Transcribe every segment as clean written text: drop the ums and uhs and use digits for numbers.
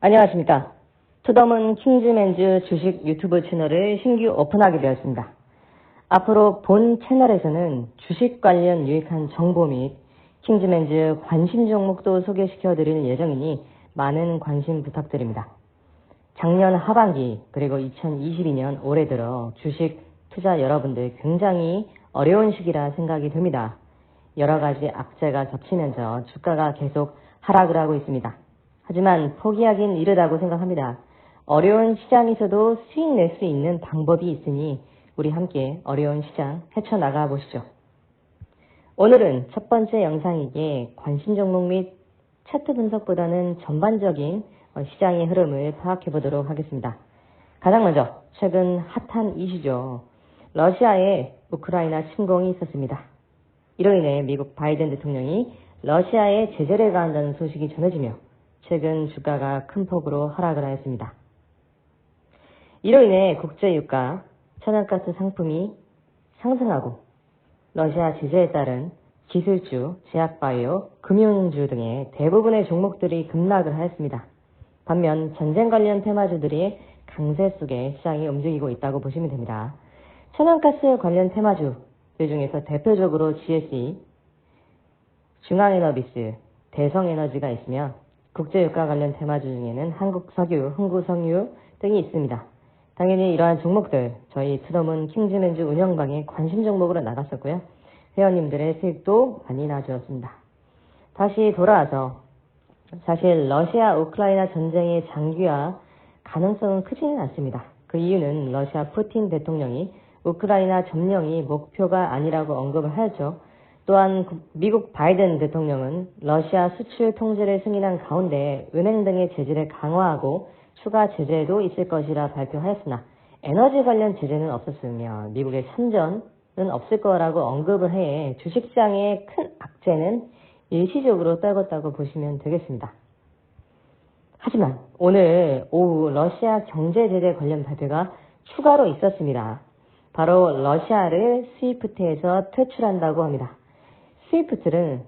안녕하십니까. 투더문 킹즈맨즈 주식 유튜브 채널을 신규 오픈하게 되었습니다. 앞으로 본 채널에서는 주식 관련 유익한 정보 및 킹즈맨즈 관심 종목도 소개시켜 드릴 예정이니 많은 관심 부탁드립니다. 작년 하반기 그리고 2022년 올해 들어 주식 투자 여러분들 굉장히 어려운 시기라 생각이 됩니다. 여러 가지 악재가 겹치면서 주가가 계속 하락을 하고 있습니다. 하지만 포기하긴 이르다고 생각합니다. 어려운 시장에서도 수익 낼 수 있는 방법이 있으니 우리 함께 어려운 시장 헤쳐나가 보시죠. 오늘은 첫 번째 영상이기에 관심 종목 및 차트 분석보다는 전반적인 시장의 흐름을 파악해 보도록 하겠습니다. 가장 먼저 최근 핫한 이슈죠. 러시아에 우크라이나 침공이 있었습니다. 이로 인해 미국 바이든 대통령이 러시아에 제재를 가한다는 소식이 전해지며 최근 주가가 큰 폭으로 하락을 하였습니다. 이로 인해 국제유가, 천연가스 상품이 상승하고 러시아 제재에 따른 기술주, 제약바이오, 금융주 등의 대부분의 종목들이 급락을 하였습니다. 반면 전쟁 관련 테마주들이 강세 속에 시장이 움직이고 있다고 보시면 됩니다. 천연가스 관련 테마주들 중에서 대표적으로 GSE, 중앙에너비스, 대성에너지가 있으며 국제유가 관련 테마주 중에는 한국석유, 흥구석유 등이 있습니다. 당연히 이러한 종목들 저희 투더문 킹즈맨즈 운영방에 관심 종목으로 나갔었고요. 회원님들의 수익도 많이 나주었습니다. 다시 돌아와서 사실 러시아 우크라이나 전쟁의 장기화 가능성은 크지는 않습니다. 그 이유는 러시아 푸틴 대통령이 우크라이나 점령이 목표가 아니라고 언급을 하였죠. 또한 미국 바이든 대통령은 러시아 수출 통제를 승인한 가운데 은행 등의 제재를 강화하고 추가 제재도 있을 것이라 발표하였으나 에너지 관련 제재는 없었으며 미국의 선전은 없을 거라고 언급을 해 주식시장의 큰 악재는 일시적으로 떨궜다고 보시면 되겠습니다. 하지만 오늘 오후 러시아 경제 제재 관련 발표가 추가로 있었습니다. 바로 러시아를 스위프트에서 퇴출한다고 합니다. 스위프트는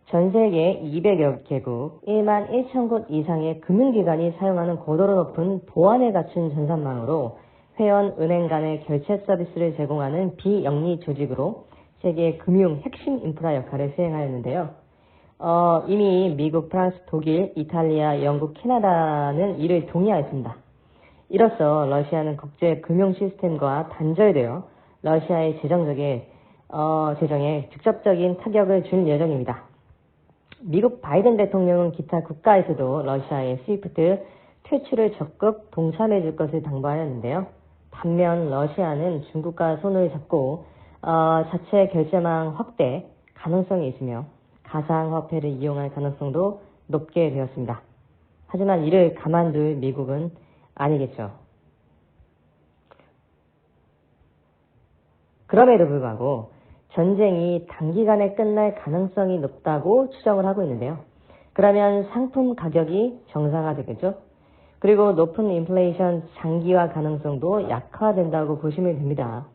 전 세계 200여 개국 1만 1천 곳 이상의 금융기관이 사용하는 고도로 높은 보안을 갖춘 전산망으로 회원 은행 간의 결제 서비스를 제공하는 비영리 조직으로 세계 금융 핵심 인프라 역할을 수행하였는데요. 이미 미국, 프랑스, 독일, 이탈리아, 영국, 캐나다는 이를 동의하였습니다. 이로써 러시아는 국제 금융 시스템과 단절되어 러시아의 재정에 직접적인 타격을 줄 예정입니다. 미국 바이든 대통령은 기타 국가에서도 러시아의 스위프트 퇴출을 적극 동참해 줄 것을 당부하였는데요. 반면 러시아는 중국과 손을 잡고 자체 결제망 확대 가능성이 있으며 가상화폐를 이용할 가능성도 높게 되었습니다. 하지만 이를 가만둘 미국은 아니겠죠. 그럼에도 불구하고 전쟁이 단기간에 끝날 가능성이 높다고 추정을 하고 있는데요. 그러면 상품 가격이 정상화되겠죠. 그리고 높은 인플레이션 장기화 가능성도 약화된다고 보시면 됩니다.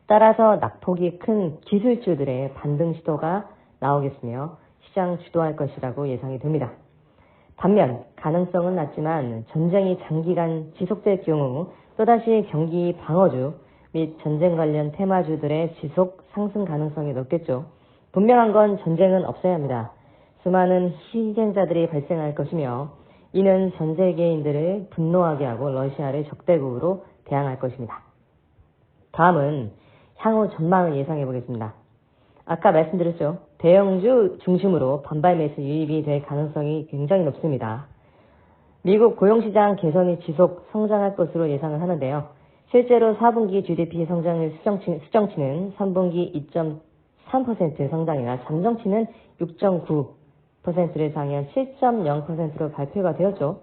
따라서 낙폭이 큰 기술주들의 반등 시도가 나오겠으며 시장 주도할 것이라고 예상이 됩니다. 반면 가능성은 낮지만 전쟁이 장기간 지속될 경우 또다시 경기 방어주 및 전쟁 관련 테마주들의 지속 상승 가능성이 높겠죠. 분명한 건 전쟁은 없어야 합니다. 수많은 희생자들이 발생할 것이며 이는 전 세계인들을 분노하게 하고 러시아를 적대국으로 대항할 것입니다. 다음은 향후 전망을 예상해 보겠습니다. 아까 말씀드렸죠. 대형주 중심으로 반발 매수 유입이 될 가능성이 굉장히 높습니다. 미국 고용시장 개선이 지속 성장할 것으로 예상을 하는데요. 실제로 4분기 GDP 성장을 수정치는 3분기 2.3% 성장이나 잠정치는 6.9%를 상회한 7.0%로 발표가 되었죠.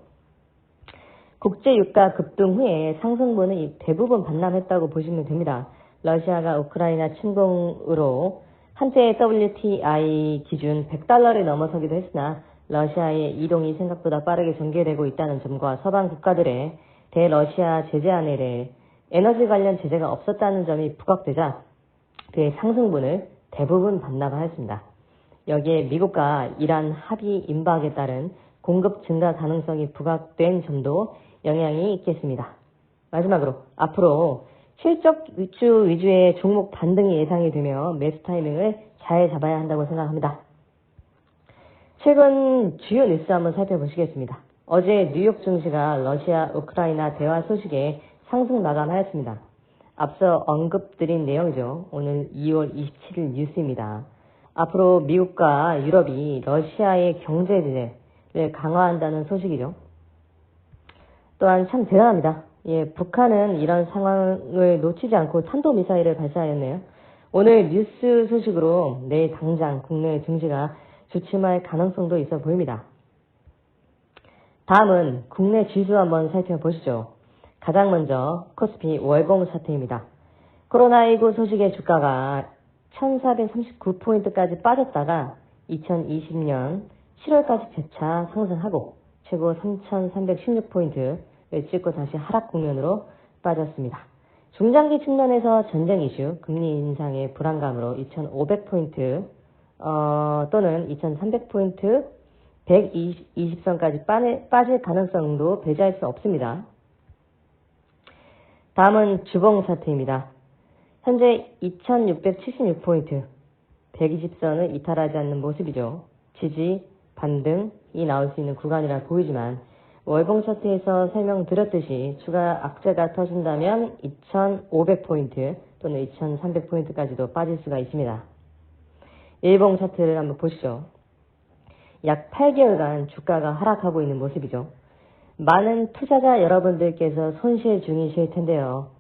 국제유가 급등 후에 상승분은 대부분 반납했다고 보시면 됩니다. 러시아가 우크라이나 침공으로 한때 WTI 기준 100달러를 넘어서기도 했으나 러시아의 이동이 생각보다 빠르게 전개되고 있다는 점과 서방 국가들의 대러시아 제재안에 대해 에너지 관련 제재가 없었다는 점이 부각되자 그의 상승분을 대부분 반납하였습니다. 여기에 미국과 이란 합의 임박에 따른 공급 증가 가능성이 부각된 점도 영향이 있겠습니다. 마지막으로 앞으로 실적주 위주의 종목 반등이 예상이 되며 매수 타이밍을 잘 잡아야 한다고 생각합니다. 최근 주요 뉴스 한번 살펴보시겠습니다. 어제 뉴욕 증시가 러시아 우크라이나 대화 소식에 상승 마감하였습니다. 앞서 언급드린 내용이죠. 오늘 2월 27일 뉴스입니다. 앞으로 미국과 유럽이 러시아의 경제 제재를 강화한다는 소식이죠. 또한 참 대단합니다. 예, 북한은 이런 상황을 놓치지 않고 탄도미사일을 발사하였네요. 오늘 뉴스 소식으로 내일 당장 국내 증시가 주춤할 가능성도 있어 보입니다. 다음은 국내 지수 한번 살펴보시죠. 가장 먼저 코스피 월봉 사태입니다. 코로나19 소식의 주가가 1439포인트까지 빠졌다가 2020년 7월까지 재차 상승하고 최고 3316포인트를 찍고 다시 하락 국면으로 빠졌습니다. 중장기 측면에서 전쟁 이슈, 금리 인상의 불안감으로 2500포인트 또는 2300포인트 120선까지 빠질 가능성도 배제할 수 없습니다. 다음은 주봉 차트입니다. 현재 2676포인트 120선을 이탈하지 않는 모습이죠. 지지, 반등이 나올 수 있는 구간이라 보이지만 월봉 차트에서 설명드렸듯이 추가 악재가 터진다면 2500포인트 또는 2300포인트까지도 빠질 수가 있습니다. 일봉 차트를 한번 보시죠. 약 8개월간 주가가 하락하고 있는 모습이죠. 많은 투자자 여러분들께서 손실 중이실 텐데요.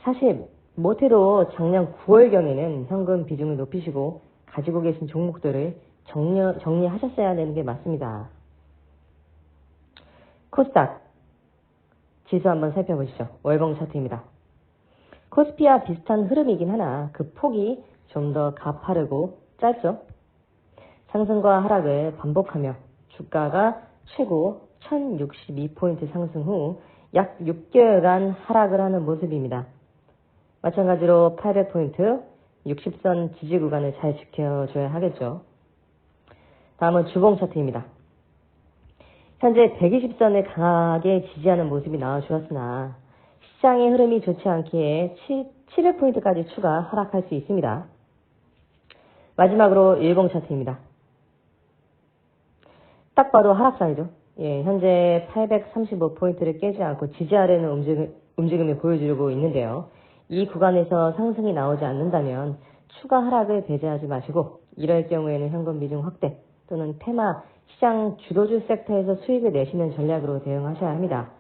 사실 못해도 작년 9월경에는 현금 비중을 높이시고 가지고 계신 종목들을 정리하셨어야 되는 게 맞습니다. 코스닥 지수 한번 살펴보시죠. 월봉 차트입니다. 코스피와 비슷한 흐름이긴 하나 그 폭이 좀 더 가파르고 짧죠. 상승과 하락을 반복하며 주가가 최고 1062포인트 상승 후 약 6개월간 하락을 하는 모습입니다. 마찬가지로 800포인트 60선 지지 구간을 잘 지켜줘야 하겠죠. 다음은 주봉 차트입니다. 현재 120선을 강하게 지지하는 모습이 나와주었으나 시장의 흐름이 좋지 않기에 700포인트까지 추가 하락할 수 있습니다. 마지막으로 일봉 차트입니다. 딱 봐도 하락상이죠. 예, 현재 835포인트를 깨지 않고 지지하려는 움직임을 보여주고 있는데요. 이 구간에서 상승이 나오지 않는다면 추가 하락을 배제하지 마시고 이럴 경우에는 현금 비중 확대 또는 테마 시장 주도주 섹터에서 수익을 내시는 전략으로 대응하셔야 합니다.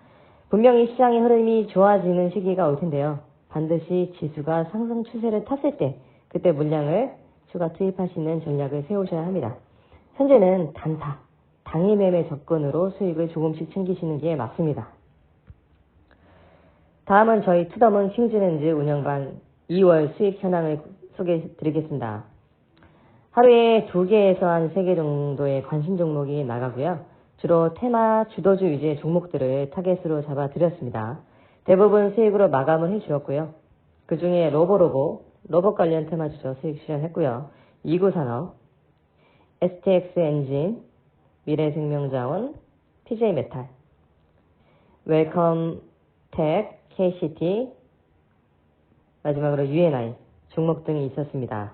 분명히 시장의 흐름이 좋아지는 시기가 올 텐데요. 반드시 지수가 상승 추세를 탔을 때 그때 물량을 추가 투입하시는 전략을 세우셔야 합니다. 현재는 단타, 당일 매매 접근으로 수익을 조금씩 챙기시는 게 맞습니다. 다음은 저희 투더문 킹즈랜즈 운영방 2월 수익 현황을 소개해 드리겠습니다. 하루에 2개에서 한 3개 정도의 관심 종목이 나가고요. 주로 테마 주도주 위주의 종목들을 타겟으로 잡아드렸습니다. 대부분 수익으로 마감을 해주었고요. 그 중에 로봇 관련 테마주죠. 수익 실현했고요. 이구산업, STX 엔진, 미래생명자원, TJ메탈, 웰컴텍, KCT, 마지막으로 UNI 종목 등이 있었습니다.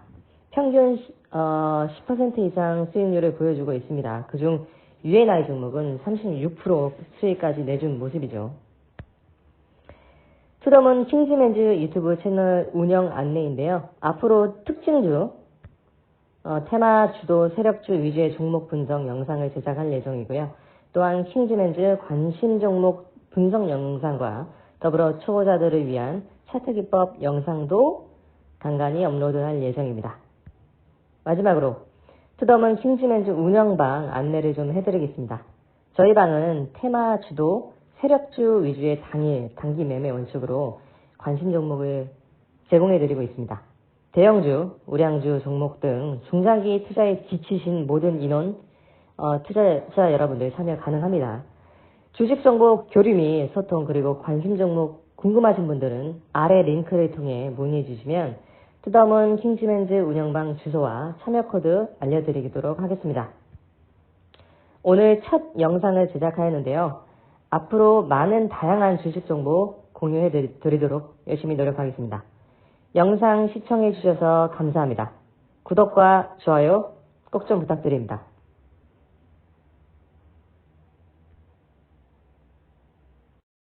평균 10% 이상 수익률을 보여주고 있습니다. 그중 UNI 종목은 36% 수익까지 내준 모습이죠. 투더문 킹즈맨즈 유튜브 채널 운영 안내인데요. 앞으로 특징주, 테마 주도 세력주 위주의 종목 분석 영상을 제작할 예정이고요. 또한 킹즈맨즈 관심 종목 분석 영상과 더불어 초보자들을 위한 차트 기법 영상도 간간히 업로드할 예정입니다. 마지막으로 투더문 킹즈맨즈 운영방 안내를 좀 해드리겠습니다. 저희 방은 테마 주도 세력주 위주의 단기 매매 원칙으로 관심 종목을 제공해드리고 있습니다. 대형주, 우량주 종목 등 중장기 투자에 지치신 모든 인원, 투자자 여러분들 참여 가능합니다. 주식 정보 교류 및 소통 그리고 관심 종목 궁금하신 분들은 아래 링크를 통해 문의해 주시면 투더문 킹즈맨즈 운영방 주소와 참여 코드 알려드리도록 하겠습니다. 오늘 첫 영상을 제작하였는데요. 앞으로 많은 다양한 주식 정보 공유해 드리도록 열심히 노력하겠습니다. 영상 시청해 주셔서 감사합니다. 구독과 좋아요 꼭 좀 부탁드립니다.